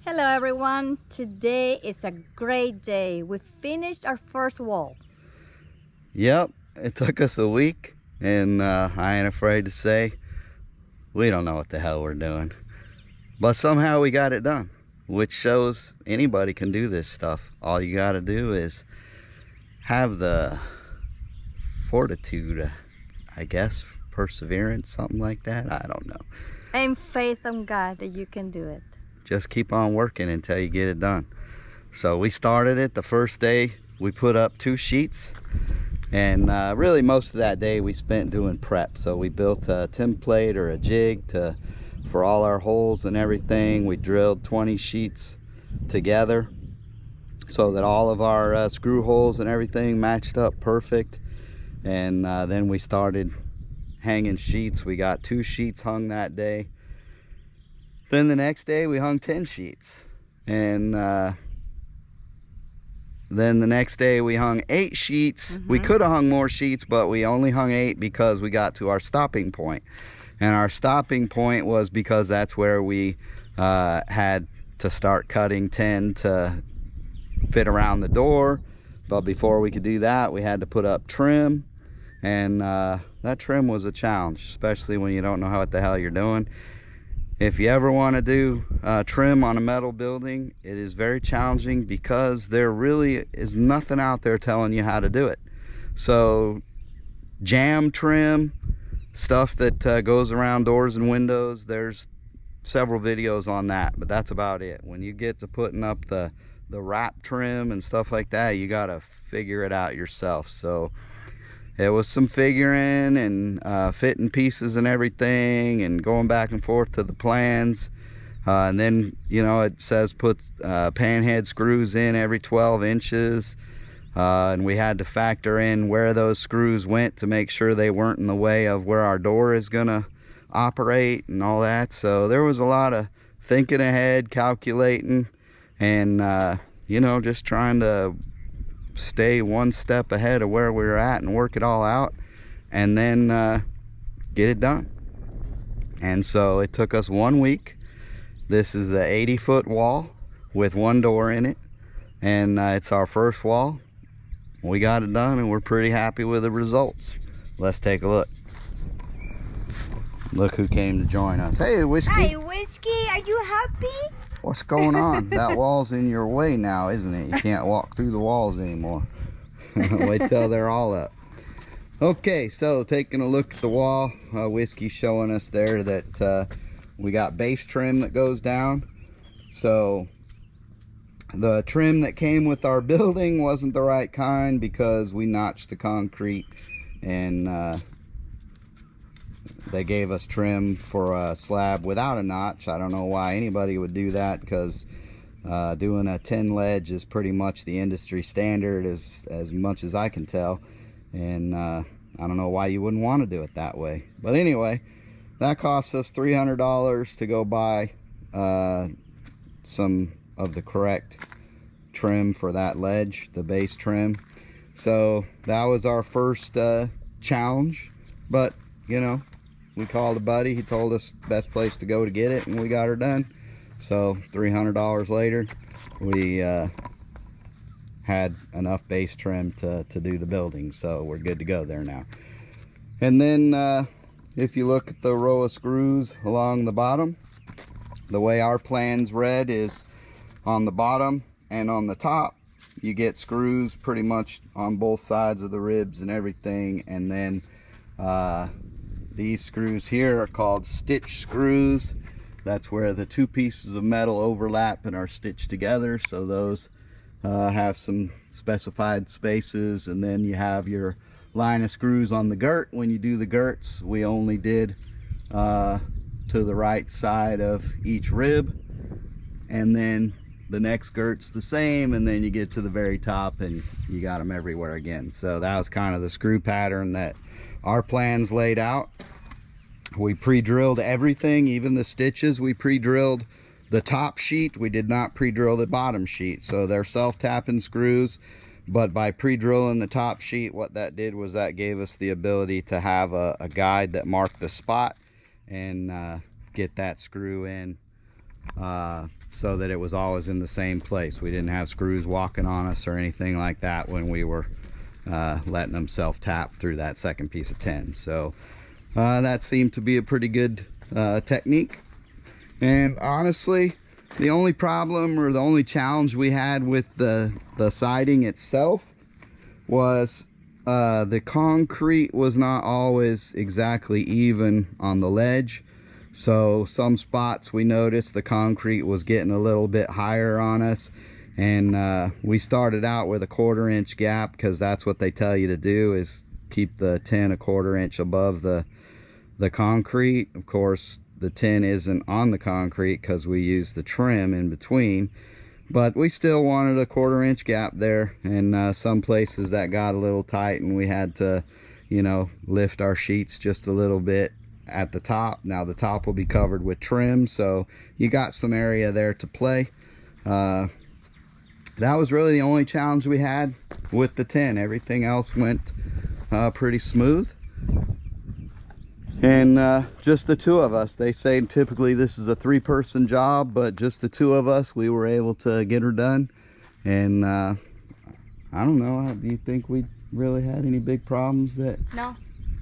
Hello everyone, today is a great day. We finished our first wall. Yep, it took us a week, and I ain't afraid to say we don't know what the hell we're doing. But somehow we got it done, which shows anybody can do this stuff. All you gotta do is have the fortitude, I guess, perseverance, something like that. I don't know. And faith on God that you can do it. Just keep on working until you get it done. So we started it the first day. We put up 2 sheets, and really most of that day we spent doing prep. So we built a template or a jig for all our holes and everything. We drilled 20 sheets together so that all of our screw holes and everything matched up perfect. And then we started hanging sheets. We got 2 sheets hung that day. Then the next day we hung 10 sheets, and then the next day we hung 8 sheets. We could have hung more sheets, but we only hung 8 because we got to our stopping point. And our stopping point was because that's where we had to start cutting 10 to fit around the door. But before we could do that, we had to put up trim, and that trim was a challenge, especially when you don't know what the hell you're doing. If you ever want to do trim on a metal building, it is very challenging because there really is nothing out there telling you how to do it. So jam trim, stuff that goes around doors and windows, there's several videos on that, but that's about it. When you get to putting up the wrap trim and stuff like that, you got to figure it out yourself. So it was some figuring and fitting pieces and everything and going back and forth to the plans. And then, you know, it says put panhead screws in every 12 inches. And we had to factor in where those screws went to make sure they weren't in the way of where our door is going to operate and all that. So there was a lot of thinking ahead, calculating, and, you know, just trying to stay one step ahead of where we were at and work it all out, and then get it done. And so it took us 1 week. This is a 80-foot wall with 1 door in it, and it's our first wall. We got it done, and we're pretty happy with the results. Let's take a look. Look who came to join us. Hey, Whiskey. Hi, Whiskey. Are you happy? What's going on? That wall's in your way now, isn't it? You can't walk through the walls anymore. Wait till they're all up. Okay, so taking a look at the wall, Whiskey's showing us there that we got base trim that goes down. So the trim that came with our building wasn't the right kind because we notched the concrete, and they gave us trim for a slab without a notch. I don't know why anybody would do that, because doing a 10 ledge is pretty much the industry standard, as much as I can tell. And I don't know why you wouldn't want to do it that way. But anyway, that cost us $300 to go buy some of the correct trim for that ledge, the base trim. So that was our first challenge. But, you know, we called a buddy, he told us best place to go to get it, and we got her done. So $300 later, we had enough base trim to do the building, so we're good to go there now. And then if you look at the row of screws along the bottom, the way our plans read is on the bottom and on the top you get screws pretty much on both sides of the ribs and everything, and then these screws here are called stitch screws. That's where the 2 pieces of metal overlap and are stitched together. So those have some specified spaces. And then you have your line of screws on the girt. When you do the girts, we only did to the right side of each rib. And then the next girt's the same, and then you get to the very top and you got them everywhere again. So that was kind of the screw pattern that our plans laid out. We pre-drilled everything, even the stitches. We pre-drilled the top sheet. We did not pre-drill the bottom sheet. So they're self-tapping screws, but by pre-drilling the top sheet, what that did was that gave us the ability to have a guide that marked the spot and get that screw in so that it was always in the same place. We didn't have screws walking on us or anything like that when we were letting them self-tap through that second piece of tin. So that seemed to be a pretty good technique. And honestly, the only problem or the only challenge we had with the siding itself was the concrete was not always exactly even on the ledge. So some spots we noticed the concrete was getting a little bit higher on us, and we started out with a 1/4 inch gap, because that's what they tell you to do, is keep the tin a 1/4 inch above the concrete. Of course, the tin isn't on the concrete because we use the trim in between, but we still wanted a 1/4 inch gap there. And some places that got a little tight, and we had to, you know, lift our sheets just a little bit at the top. Now the top will be covered with trim, so you got some area there to play. That was really the only challenge we had with the tin. Everything else went pretty smooth. And just the two of us. They say typically this is a 3-person job, but just the two of us, we were able to get her done. And I don't know, do you think we really had any big problems?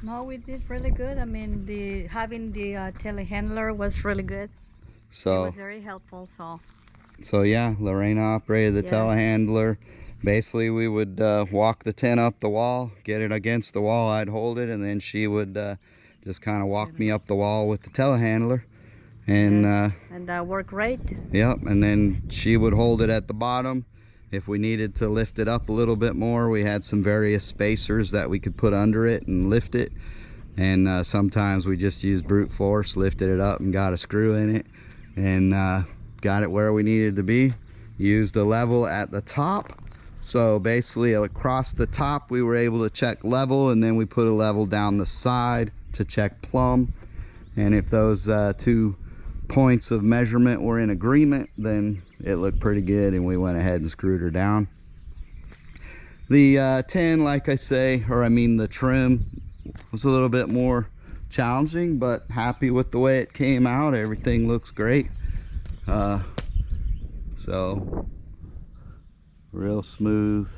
No, we did really good. I mean, having the telehandler was really good. So it was very helpful. So yeah, Lorena operated the telehandler. Basically, we would walk the tin up the wall, get it against the wall, I'd hold it, and then she would just kind of walk me up the wall with the telehandler. And and that worked great. Yep, and then she would hold it at the bottom. If we needed to lift it up a little bit more, we had some various spacers that we could put under it and lift it. And sometimes we just used brute force, lifted it up and got a screw in it, and got it where we needed to be. Used a level at the top. So basically across the top we were able to check level, and then we put a level down the side to check plumb. And if those 2 points of measurement were in agreement, then it looked pretty good, and we went ahead and screwed her down. The tin, like I say, or I mean the trim, was a little bit more challenging, but happy with the way it came out. Everything looks great. So real smooth.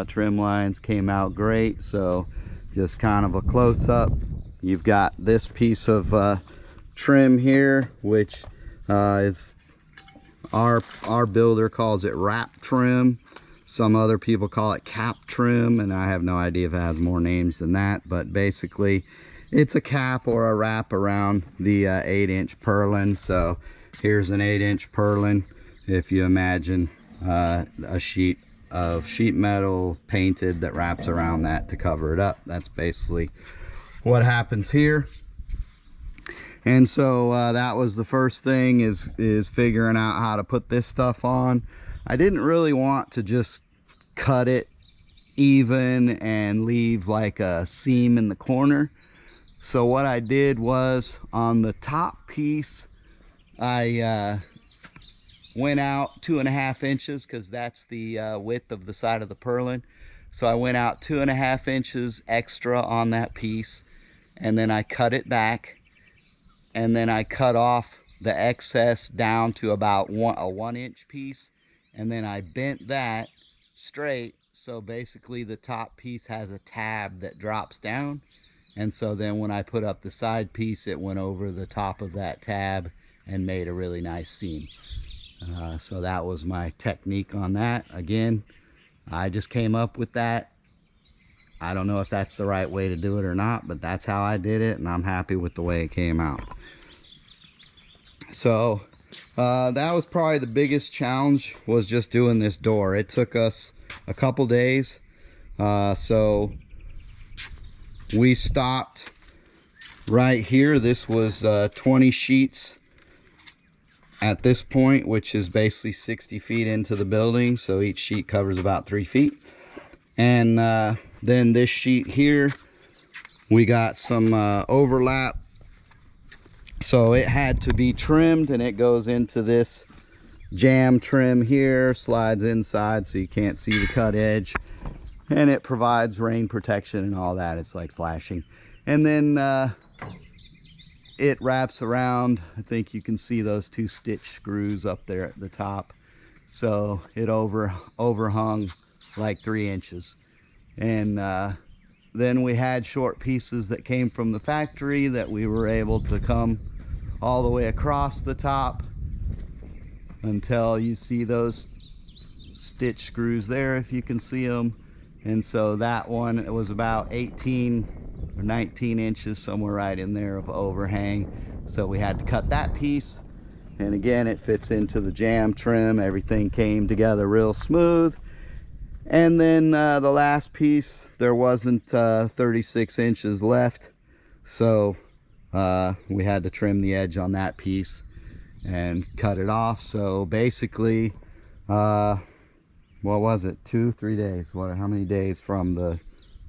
Trim lines came out great. So just kind of a close-up, you've got this piece of trim here, which is our builder calls it wrap trim. Some other people call it cap trim, and I have no idea if it has more names than that, but basically it's a cap or a wrap around the 8-inch purlin. So here's an 8-inch purlin. If you imagine a sheet of sheet metal painted that wraps around that to cover it up, that's basically what happens here. And so that was the first thing, is figuring out how to put this stuff on. I didn't really want to just cut it even and leave like a seam in the corner. So what I did was, on the top piece, I went out 2.5 inches, because that's the width of the side of the purlin. So I went out 2.5 inches extra on that piece, and then I cut it back. And then I cut off the excess down to about a 1-inch piece, and then I bent that straight. So basically the top piece has a tab that drops down, and so then when I put up the side piece, it went over the top of that tab and made a really nice seam. So that was my technique on that. Again, I just came up with that. I don't know if that's the right way to do it or not, but that's how I did it, and I'm happy with the way it came out. So that was probably the biggest challenge, was just doing this door. It took us a couple days. So we stopped right here. This was 20 sheets at this point, which is basically 60 feet into the building. So each sheet covers about 3 feet. And then this sheet here, we got some overlap. So it had to be trimmed, and it goes into this jam trim here, slides inside so you can't see the cut edge, and it provides rain protection and all that. It's like flashing. And then it wraps around. I think you can see those 2 stitch screws up there at the top. So it overhung like 3 inches. And then we had short pieces that came from the factory that we were able to come all the way across the top until you see those stitch screws there, if you can see them. And so that one, it was about 18 or 19 inches, somewhere right in there of overhang. So we had to cut that piece. And again, it fits into the jam trim. Everything came together real smooth. And then the last piece, there wasn't 36 inches left. So we had to trim the edge on that piece and cut it off. So basically, what was it, 2-3 days? How many days from the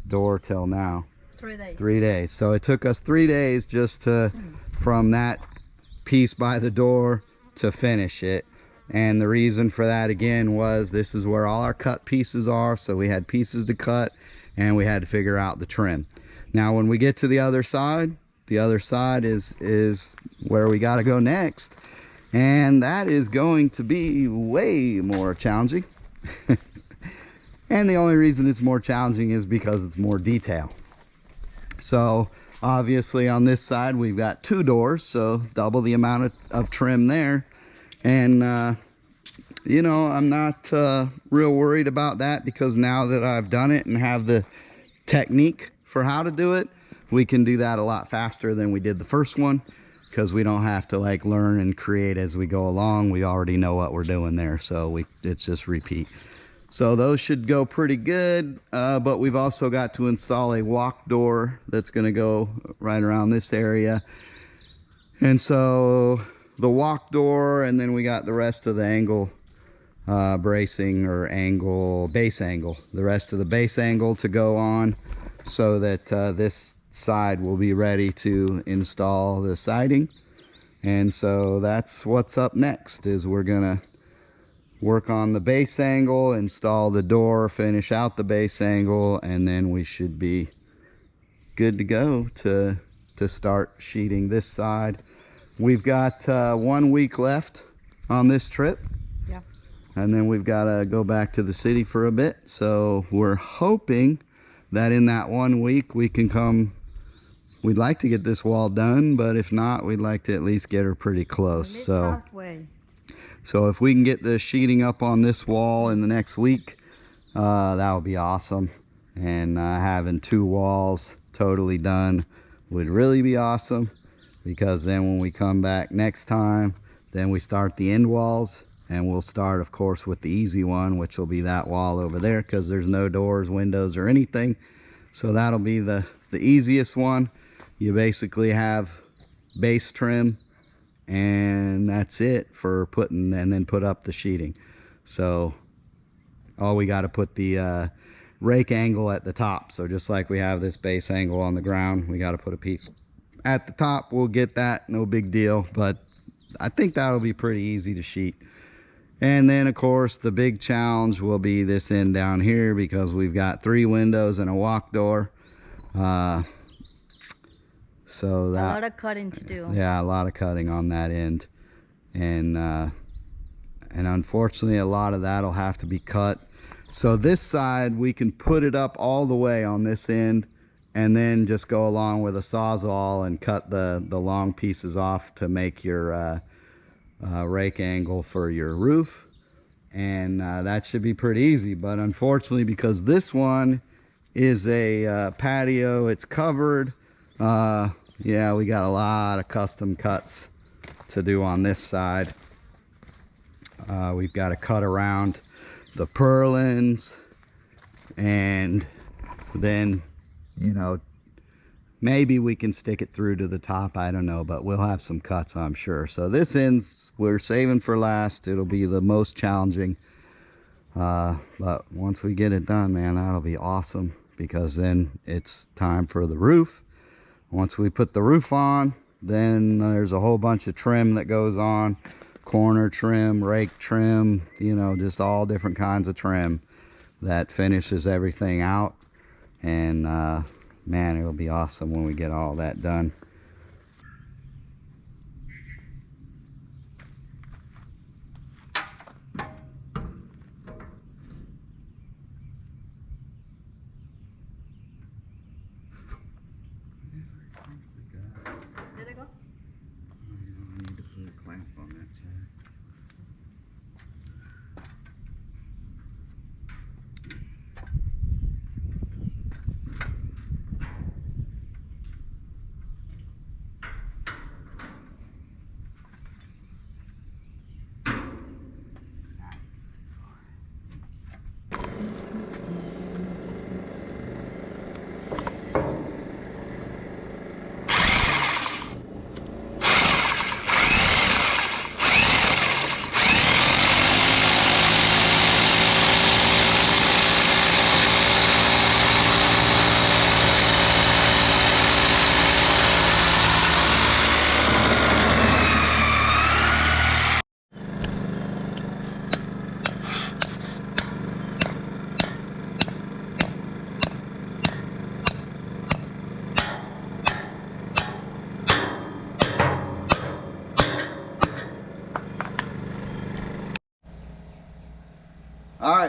door till now? 3 days. 3 days. So it took us 3 days just to from that piece by the door to finish it. And the reason for that again was this is where all our cut pieces are, so we had pieces to cut and we had to figure out the trim. Now when we get to the other side is where we got to go next, and that is going to be way more challenging. And the only reason it's more challenging is because it's more detail. So obviously on this side we've got 2 doors, so double the amount of trim there. And you know, I'm not real worried about that, because now that I've done it and have the technique for how to do it, we can do that a lot faster than we did the first one, because we don't have to like learn and create as we go along. We already know what we're doing there, so it's just repeat. So those should go pretty good, but we've also got to install a walk door that's going to go right around this area. And so the walk door, and then we got the rest of the angle bracing, or base angle, the rest of the base angle to go on, so that this side will be ready to install the siding. And so that's what's up next, is we're gonna work on the base angle, install the door, finish out the base angle, and then we should be good to go to start sheeting this side. We've got 1 week left on this trip. Yeah. And then we've got to go back to the city for a bit. So we're hoping that in that 1 week we can come. We'd like to get this wall done, but if not, we'd like to at least get her pretty close. So if we can get the sheeting up on this wall in the next week, that would be awesome. And having 2 walls totally done would really be awesome, because then when we come back next time, then we start the end walls. And we'll start, of course, with the easy one, which will be that wall over there, because there's no doors, windows, or anything. So that'll be the easiest one. You basically have base trim, and that's it for putting, and then put up the sheeting. So we got to put the rake angle at the top. So just like we have this base angle on the ground, we got to put a piece at the top. We'll get that, no big deal, but I think that'll be pretty easy to sheet. And then of course the big challenge will be this end down here, because we've got 3 windows and a walk door. So that, a lot of cutting to do. Yeah, a lot of cutting on that end. And unfortunately a lot of that'll have to be cut. So this side we can put it up all the way on this end, and then just go along with a sawzall and cut the long pieces off to make your rake angle for your roof. And that should be pretty easy. But unfortunately, because this one is a patio, it's covered, yeah, we got a lot of custom cuts to do on this side. We've got to cut around the purlins, and then, you know, maybe we can stick it through to the top, I don't know, but we'll have some cuts, I'm sure. So this end's we're saving for last. It'll be the most challenging, but once we get it done, man, that'll be awesome, because then it's time for the roof. Once we put the roof on, then there's a whole bunch of trim that goes on. Corner trim, rake trim, you know, just all different kinds of trim that finishes everything out. And man, it'll be awesome when we get all that done.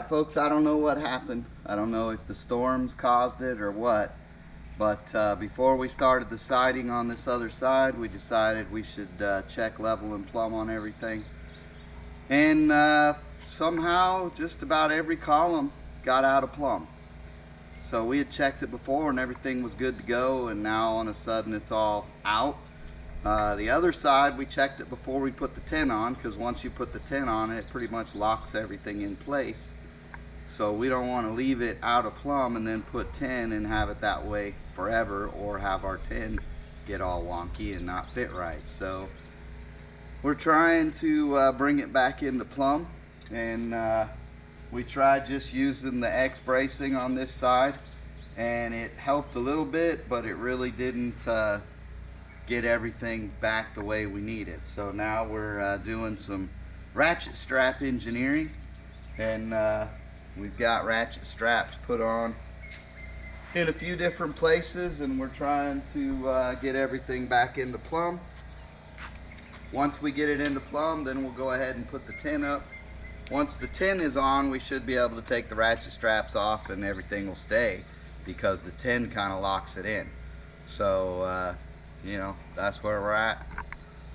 right, folks, I don't know what happened. I don't know if the storms caused it or what, but before we started the siding on this other side, we decided we should check level and plumb on everything. And somehow just about every column got out of plumb. So we had checked it before and everything was good to go, and now all of a sudden it's all out. The other side, we checked it before we put the tin on, because once you put the tin on, it pretty much locks everything in place. So we don't want to leave it out of plumb and then put tin and have it that way forever, or have our tin get all wonky and not fit right. So we're trying to bring it back into plumb, and we tried just using the X bracing on this side, and it helped a little bit, but it really didn't get everything back the way we need it. So now we're doing some ratchet strap engineering, and we've got ratchet straps put on in a few different places, and we're trying to get everything back into plumb. Once we get it into plumb, then we'll go ahead and put the tin up. Once the tin is on, we should be able to take the ratchet straps off and everything will stay, because the tin kind of locks it in. So you know, that's where we're at.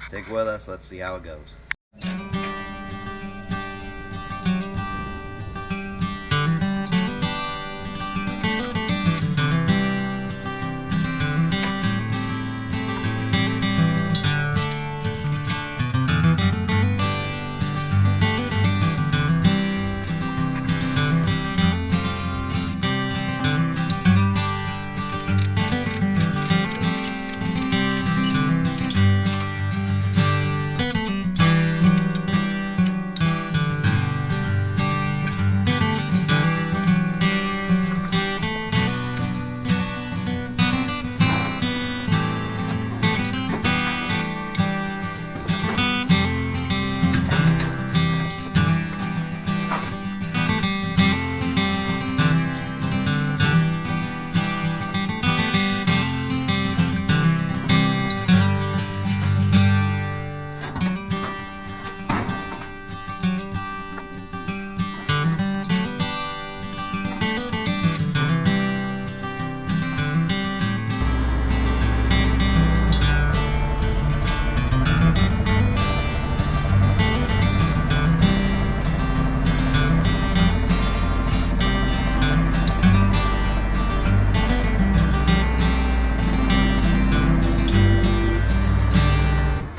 Stick with us, let's see how it goes.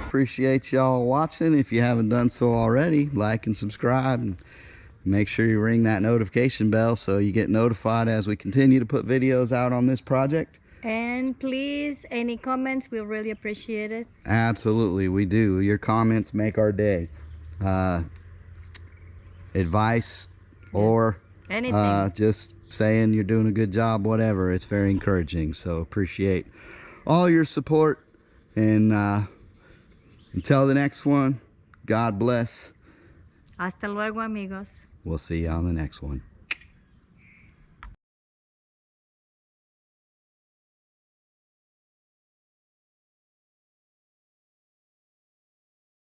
Appreciate y'all watching. If you haven't done so already, like and subscribe, and make sure you ring that notification bell so you get notified as we continue to put videos out on this project. And please, any comments, we'll really appreciate it. Absolutely, we do. Your comments make our day. Advice, yes, or anything, just saying you're doing a good job, whatever, it's very encouraging. So appreciate all your support, and until the next one, God bless. Hasta luego, amigos. We'll see you on the next one.